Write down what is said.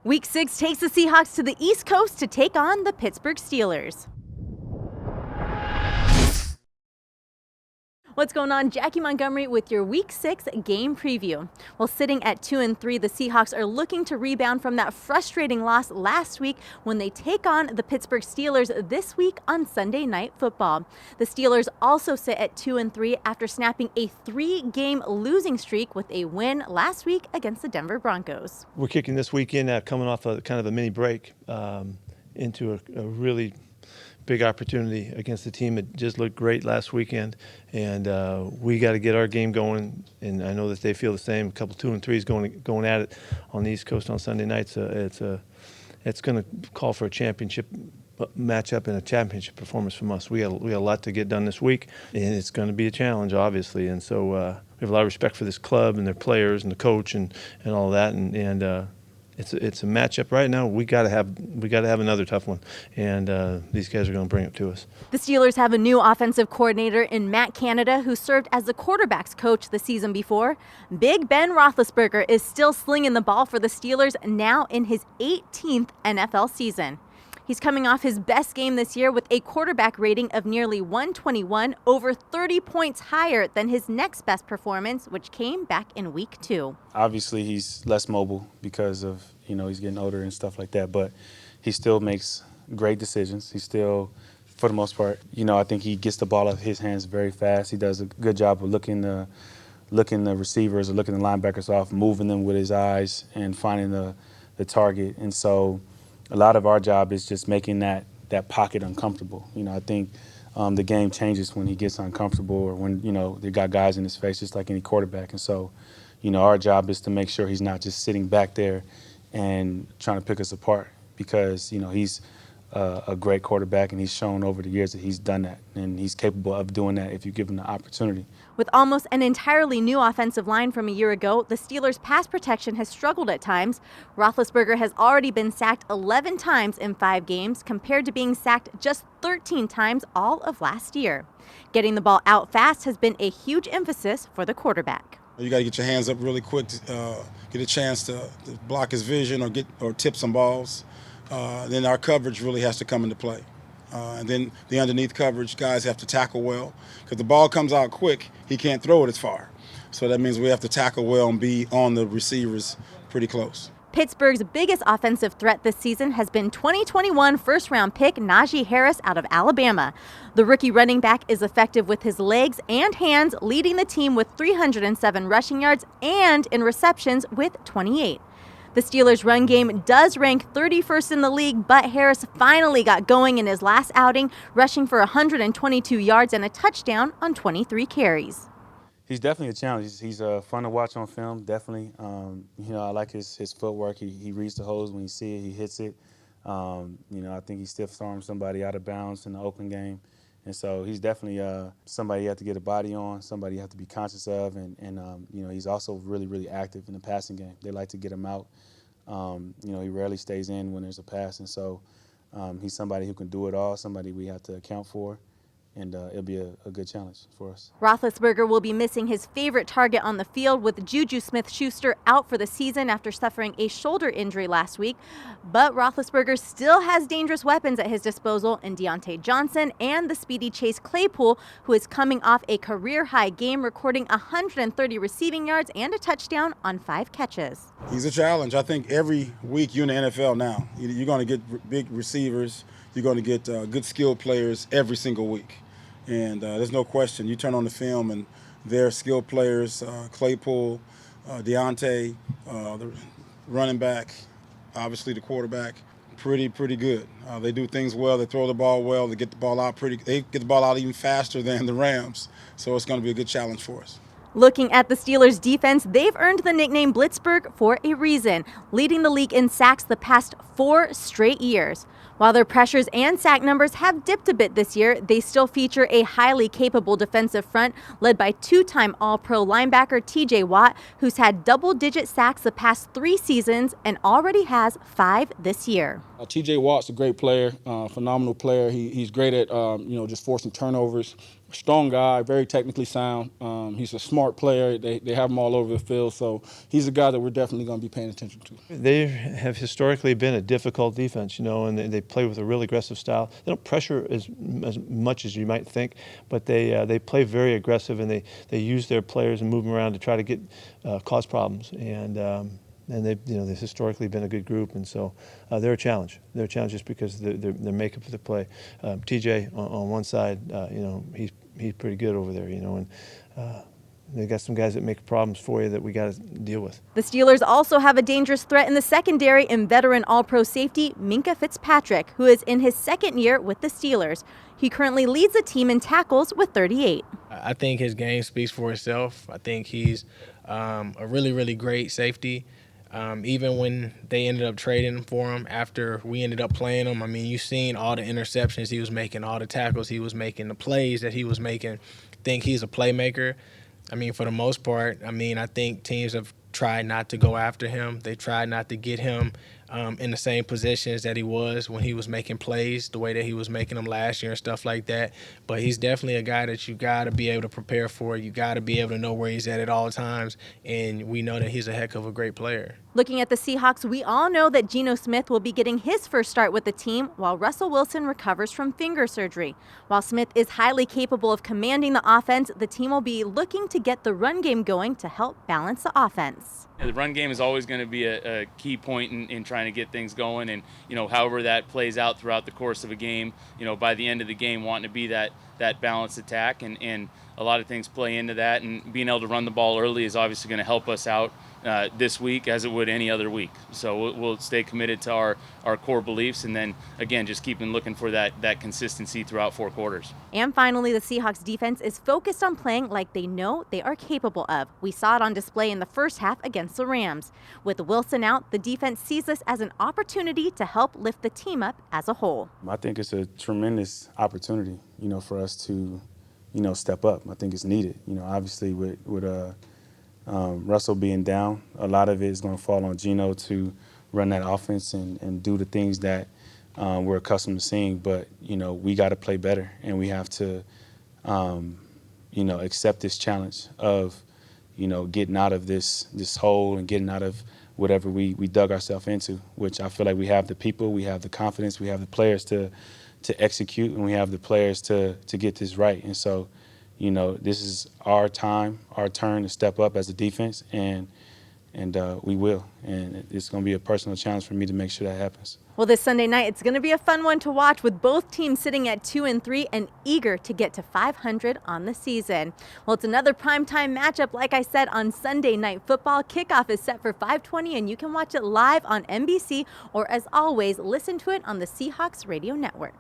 Week 6 takes the Seahawks to the East Coast to take on the Pittsburgh Steelers. What's going on? Jackie Montgomery with your Week 6 game preview. Well, sitting at 2-3, the Seahawks are looking to rebound from that frustrating loss last week when they take on the Pittsburgh Steelers this week on Sunday Night Football. The Steelers also sit at 2-3 after snapping a 3-game losing streak with a win last week against the Denver Broncos. We're kicking this weekend coming off kind of a mini break into a really big opportunity against the team that just looked great last weekend, and we got to get our game going. And I know that they feel the same. A couple 2-3s going at it on the East Coast on Sunday nights. It's going to call for a championship matchup and a championship performance from us. We got a lot to get done this week, and it's going to be a challenge, obviously. And so we have a lot of respect for this club and their players and the coach and all that. And it's a matchup right now. We got to have another tough one, and these guys are going to bring it to us. The Steelers have a new offensive coordinator in Matt Canada, who served as the quarterbacks coach the season before. Big Ben Roethlisberger is still slinging the ball for the Steelers, now in his 18th NFL season. He's coming off his best game this year with a quarterback rating of nearly 121, over 30 points higher than his next best performance, which came back in week 2. Obviously, he's less mobile because of, he's getting older and stuff like that, but he still makes great decisions. He still, for the most part, I think he gets the ball out of his hands very fast. He does a good job of looking the receivers or looking the linebackers off, moving them with his eyes and finding the target. And so a lot of our job is just making that pocket uncomfortable. I think the game changes when he gets uncomfortable or when, they got guys in his face, just like any quarterback. And so, our job is to make sure he's not just sitting back there and trying to pick us apart because, he's a great quarterback and he's shown over the years that he's done that and he's capable of doing that if you give him the opportunity. With almost an entirely new offensive line from a year ago, the Steelers' pass protection has struggled at times. Roethlisberger has already been sacked 11 times in 5 games compared to being sacked just 13 times all of last year. Getting the ball out fast has been a huge emphasis for the quarterback. You got to get your hands up really quick to get a chance to block his vision or tip some balls. Then our coverage really has to come into play. And then the underneath coverage, guys have to tackle well. Because the ball comes out quick, he can't throw it as far. So that means we have to tackle well and be on the receivers pretty close. Pittsburgh's biggest offensive threat this season has been 2021 first-round pick Najee Harris out of Alabama. The rookie running back is effective with his legs and hands, leading the team with 307 rushing yards and in receptions with 28. The Steelers' run game does rank 31st in the league, but Harris finally got going in his last outing, rushing for 122 yards and a touchdown on 23 carries. He's definitely a challenge. He's fun to watch on film, definitely. I like his footwork. He reads the holes when he sees it, he hits it. I think he stiff arms somebody out of bounds in the open game. And so he's definitely somebody you have to get a body on, somebody you have to be conscious of. And he's also really, really active in the passing game. They like to get him out. He rarely stays in when there's a pass. And so he's somebody who can do it all, somebody we have to account for. And it'll be a good challenge for us. Roethlisberger will be missing his favorite target on the field with Juju Smith-Schuster out for the season after suffering a shoulder injury last week. But Roethlisberger still has dangerous weapons at his disposal in Deontay Johnson and the speedy Chase Claypool, who is coming off a career-high game, recording 130 receiving yards and a touchdown on 5 catches. He's a challenge. I think every week you're in the NFL now, you're going to get big receivers. You're going to get good skilled players every single week. And there's no question. You turn on the film, and they're skilled players, Claypool, Deontay, the running back, obviously the quarterback, pretty good. They do things well. They throw the ball well. They get the ball out They get the ball out even faster than the Rams. So it's going to be a good challenge for us. Looking at the Steelers' defense, they've earned the nickname Blitzburg for a reason, leading the league in sacks the past 4 straight years. While their pressures and sack numbers have dipped a bit this year, they still feature a highly capable defensive front led by two-time All-Pro linebacker TJ Watt, who's had double-digit sacks the past 3 seasons and already has 5 this year. TJ Watt's a great player, phenomenal player. He's great at just forcing turnovers. Strong guy, very technically sound. He's a smart player. They have him all over the field, so he's a guy that we're definitely going to be paying attention to. They have historically been a difficult defense, and they play with a real aggressive style. They don't pressure as much as you might think, but they play very aggressive, and they use their players and move them around to try to get cause problems. And they've historically been a good group, and so they're a challenge. They're a challenge just because their makeup of the play. TJ on one side, he's pretty good over there, and they got some guys that make problems for you that we got to deal with. The Steelers also have a dangerous threat in the secondary in veteran All-Pro safety Minkah Fitzpatrick, who is in his 2nd year with the Steelers. He currently leads the team in tackles with 38. I think his game speaks for itself. I think he's a really, really great safety. Even when they ended up trading for him after we ended up playing him, I mean, you've seen all the interceptions he was making, all the tackles he was making, the plays that he was making. I think he's a playmaker. I mean, for the most part, I think teams have tried not to go after him. They tried not to get him in the same positions that he was when he was making plays, the way that he was making them last year and stuff like that. But he's definitely a guy that you got to be able to prepare for. You got to be able to know where he's at all times, and we know that he's a heck of a great player. Looking at the Seahawks, we all know that Geno Smith will be getting his first start with the team while Russell Wilson recovers from finger surgery. While Smith is highly capable of commanding the offense, the team will be looking to get the run game going to help balance the offense. The run game is always going to be a key point in trying to get things going, and however that plays out throughout the course of a game, by the end of the game wanting to be that balanced attack, and a lot of things play into that, and being able to run the ball early is obviously going to help us out this week as it would any other week. So we'll stay committed to our core beliefs, and then again just keep looking for that consistency throughout 4 quarters. And finally, the Seahawks defense is focused on playing like they know they are capable of. We saw it on display in the first half against the Rams. With Wilson out, the defense sees this as an opportunity to help lift the team up as a whole. I think it's a tremendous opportunity, for us to, step up. I think it's needed. Obviously with Russell being down, a lot of it is going to fall on Geno to run that offense and do the things that we're accustomed to seeing. But, we got to play better, and we have to, accept this challenge of, getting out of this hole and getting out of whatever we dug ourselves into, which I feel like we have the people, we have the confidence, we have the players to execute, and we have the players to get this right. And so, this is our time, our turn to step up as a defense, and we will. And it's going to be a personal challenge for me to make sure that happens. Well, this Sunday night, it's going to be a fun one to watch with both teams sitting at 2-3 and eager to get to 500 on the season. Well, it's another primetime matchup, like I said, on Sunday Night Football. Kickoff is set for 5:20, and you can watch it live on NBC or, as always, listen to it on the Seahawks Radio Network.